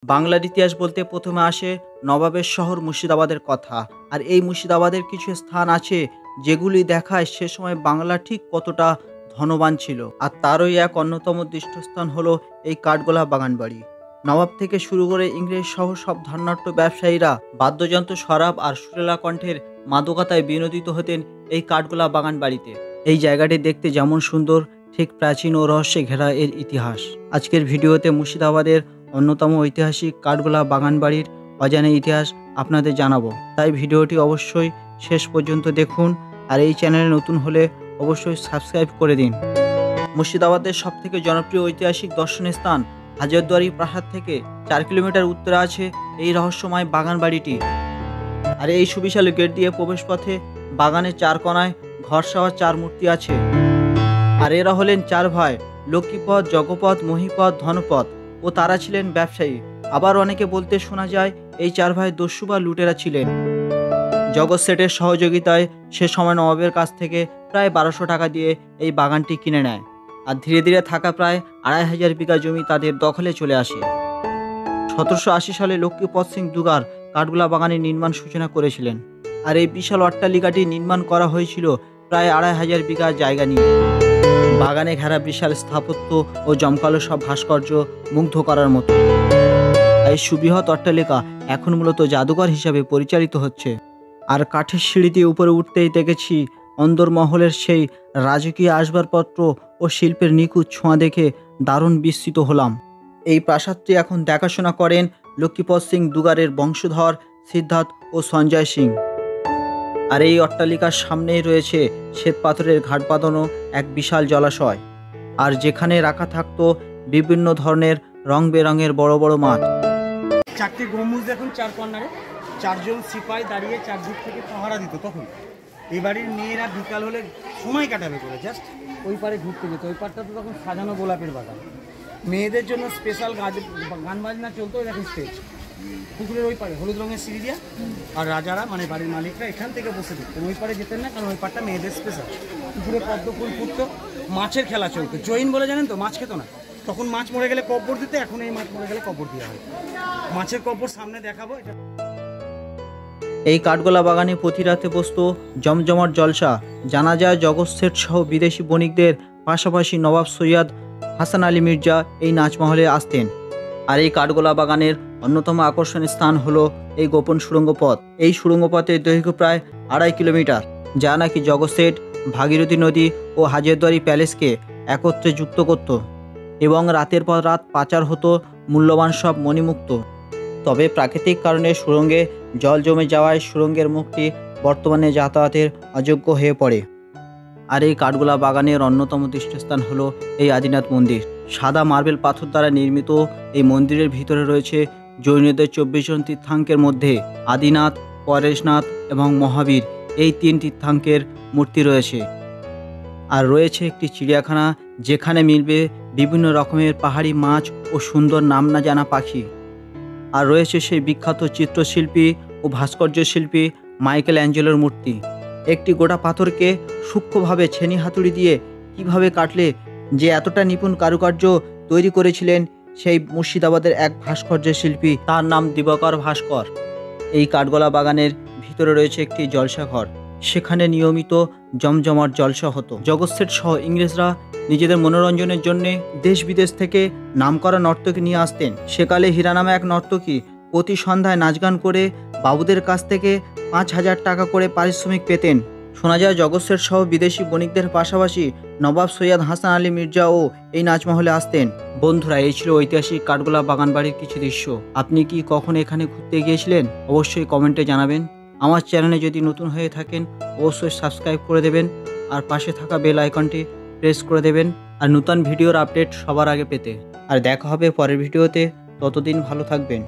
বাংলার ইতিহাস বলতে প্রথমে আসে নবাবের শহর মুর্শিদাবাদের কথা। আর এই মুর্শিদাবাদের কিছু স্থান আছে যেগুলি দেখায় সে সময় বাংলা ঠিক কতটা ধনবান ছিল। আর তারই এক অন্যতম দৃষ্টস্থান হলো এই কাঠগোলা বাগানবাড়ি। নবাব থেকে শুরু করে ইংরেজ সহ সব ধনাঢ্য ব্যবসায়ীরা বাদ্যযন্ত্র, শরাব আর সুরেলা কণ্ঠের মাদকতায় বিনোদিত হতেন এই কাঠগোলা বাগান বাড়িতে। এই জায়গাটি দেখতে যেমন সুন্দর, ঠিক প্রাচীন ও রহস্যে ঘেরা এর ইতিহাস। আজকের ভিডিওতে মুর্শিদাবাদের অন্যতম ঐতিহাসিক কাঠগোলা বাগানবাড়ির অজানা ইতিহাস আপনাদের জানাবো, তাই ভিডিওটি অবশ্যই শেষ পর্যন্ত দেখুন। আর এই চ্যানেলে নতুন হলে অবশ্যই সাবস্ক্রাইব করে দিন। মুর্শিদাবাদের সবথেকে জনপ্রিয় ঐতিহাসিক দর্শনীয় স্থান হাজারদুয়ারি প্রাসাদ থেকে 4 কিলোমিটার উত্তরে আছে এই রহস্যময় বাগানবাড়িটি। আর এই সুবিশাল গেট দিয়ে প্রবেশপথে বাগানের 4 কোণায় ঘরসহ 4 মূর্তি আছে। আর এরা হলেন 4 ভাই, লক্ষ্মীপদ, জগপদ, মহিপদ, ধনপদ, ও তারা ছিলেন ব্যবসায়ী। আবার অনেকে বলতে শোনা যায় এই 4 ভাই দস্যু বা লুটেরা ছিলেন। জগৎ শেঠের সহযোগিতায় সে সময় নবাবের কাছ থেকে প্রায় 1200 টাকা দিয়ে এই বাগানটি কিনে নেয়। আর ধীরে ধীরে থাকা প্রায় 2500 বিঘা জমি তাদের দখলে চলে আসে। 1780 সালে লক্ষ্মীপদ সিং দুগার কাঠগোলা বাগানের নির্মাণ সূচনা করেছিলেন। আর এই বিশাল অট্টালিকাটি নির্মাণ করা হয়েছিল প্রায় 2500 বিঘা জায়গা নিয়ে। বাগানে ঘেরা বিশাল স্থাপত্য ও জমকালো সব ভাস্কর্য মুগ্ধ করার মতো। এই সুবৃহৎ অট্টালিকা এখন মূলত জাদুঘর হিসাবে পরিচালিত হচ্ছে। আর কাঠের সিঁড়ি দিয়ে উপরে উঠতেই দেখেছি অন্দরমহলের সেই রাজকীয় আসবাবপত্র ও শিল্পের নিখুঁত ছোঁয়া দেখে দারুণ বিস্মিত হলাম। এই প্রাসাদটি এখন দেখাশোনা করেন লক্ষ্মীপদ সিং দুগারের বংশধর সিদ্ধার্থ ও সঞ্জয় সিং। আর এই অট্টালিকার সামনেই রয়েছে শ্বেতপাথরের ঘাট বাঁধানো এক বিশাল জলাশয়, আর যেখানে রাখা থাকতো বিভিন্ন ধরনের রং বেরঙের বড় বড় মাছ। 4টি গম্বুজ দেখুন, 4 কর্নারে 4 জন সিপাহি দাঁড়িয়ে 4 দিক থেকে পাহারা দিত। তখন এই বাড়ির মেয়েরা বিকাল হলে সময় কাটাবে করে জাস্ট ওই পারে ঘুরতে যেত। ওই পারটা তো তখন সাজানো গোলাপের বাগান। মেয়েদের জন্য স্পেশাল গান বাজনা চলতো। দেখুন স্টেজ পুকুরের ওই পারে হলুদ রঙের সিঁড়ি দিয়া। আর রাজারা মানে বাড়ির মালিকরা এখান থেকে বসে দিতেন, ওই পারে যেতেন না, কারণ ওই পারটা মেয়েদের স্পেশাল। পুকুরে পদ্ম ফুল ফুটতো, মাছের খেলা চলতো। জৈন বলে জানেন তো, মাছ খেত না। তখন মাছ মরে গেলে কব্বর দিতে, এখন এই মাছ মরে গেলে কব্বর দেওয়া হয়। মাছের কব্বর সামনে দেখাবো। এই কাঠগোলা বাগানে প্রতি রাতে বসতো জমজমাট জলসা। জানা যায় জগৎ শেঠ সহ বিদেশি বণিকদের পাশাপাশি নবাব সৈয়দ হাসান আলী মির্জা এই নাচমহলে আসতেন। আর এই কাঠগোলা বাগানের অন্যতম আকর্ষণীয় স্থান হলো এই গোপন সুড়ঙ্গ পথ। এই সুড়ঙ্গ পথের দৈর্ঘ্য প্রায় 2.5 কিলোমিটার, যা নাকি জগৎ শেঠ ভাগীরথী নদী ও হাজারদুয়ারি প্যালেসকে একত্রে যুক্ত করত। এবং রাতের পর রাত পাচার হতো মূল্যবান সব মণিমুক্ত। তবে প্রাকৃতিক কারণে সুড়ঙ্গে জল জমে যাওয়ায় সুড়ঙ্গের মুখটি বর্তমানে যাতায়াতের অযোগ্য হয়ে পড়ে। আর এই কাঠগোলা বাগানের অন্যতম দৃষ্টস্থান হলো এই আদিনাথ মন্দির। সাদা মার্বেল পাথর দ্বারা নির্মিত এই মন্দিরের ভিতরে রয়েছে জৈনদের 24 জন তীর্থাঙ্কের মধ্যে আদিনাথ, পরেশনাথ এবং মহাবীর এই 3 তীর্থাঙ্কের মূর্তি রয়েছে। আর রয়েছে একটি চিড়িয়াখানা, যেখানে মিলবে বিভিন্ন রকমের পাহাড়ি মাছ ও সুন্দর নাম না জানা পাখি। আর রয়েছে সেই বিখ্যাত চিত্রশিল্পী ও ভাস্কর্য শিল্পী মাইকেল অ্যাঞ্জেলোর মূর্তি। একটি গোটা পাথরকে সূক্ষ্মভাবে ছেনি হাতুড়ি দিয়ে কিভাবে কাটলে যে এতটা নিপুণ কারুকার্য তৈরি করেছিলেন সেই মুর্শিদাবাদের এক ভাস্কর্য শিল্পী, তার নাম দিবাকর ভাস্কর। এই কাঠগোলা বাগানের ভিতরে রয়েছে একটি জলসাঘর, সেখানে নিয়মিত জমজমাট জলসা হতো। জগৎ শেঠ সহ ইংরেজরা নিজেদের মনোরঞ্জনের জন্য দেশ বিদেশ থেকে নামকরা নর্তকী নিয়ে আসতেন। সেকালে হীরা নামে এক নর্তকী প্রতি সন্ধ্যায় নাচগান করে বাবুদের কাছ থেকে 5000 টাকা করে পারিশ্রমিক পেতেন। শোনা যায় জগৎ শেঠ সহ বিদেশি বণিকদের পাশাপাশি নবাব সৈয়দ হাসান আলী মির্জাও এই নাচমহলে আসতেন। বন্ধুরা, এই ছিল ঐতিহাসিক কাঠগোলা বাগানবাড়ির কিছু দৃশ্য। আপনি কি কখনো এখানে ঘুরতে গিয়েছিলেন? অবশ্যই কমেন্টে জানাবেন। আমার চ্যানেলে যদি নতুন হয়ে থাকেন অবশ্যই সাবস্ক্রাইব করে দেবেন, আর পাশে থাকা বেল আইকনটি প্রেস করে দেবেন আর নতুন ভিডিওর আপডেট সবার আগে পেতে। আর দেখা হবে পরের ভিডিওতে, ততদিন ভালো থাকবেন।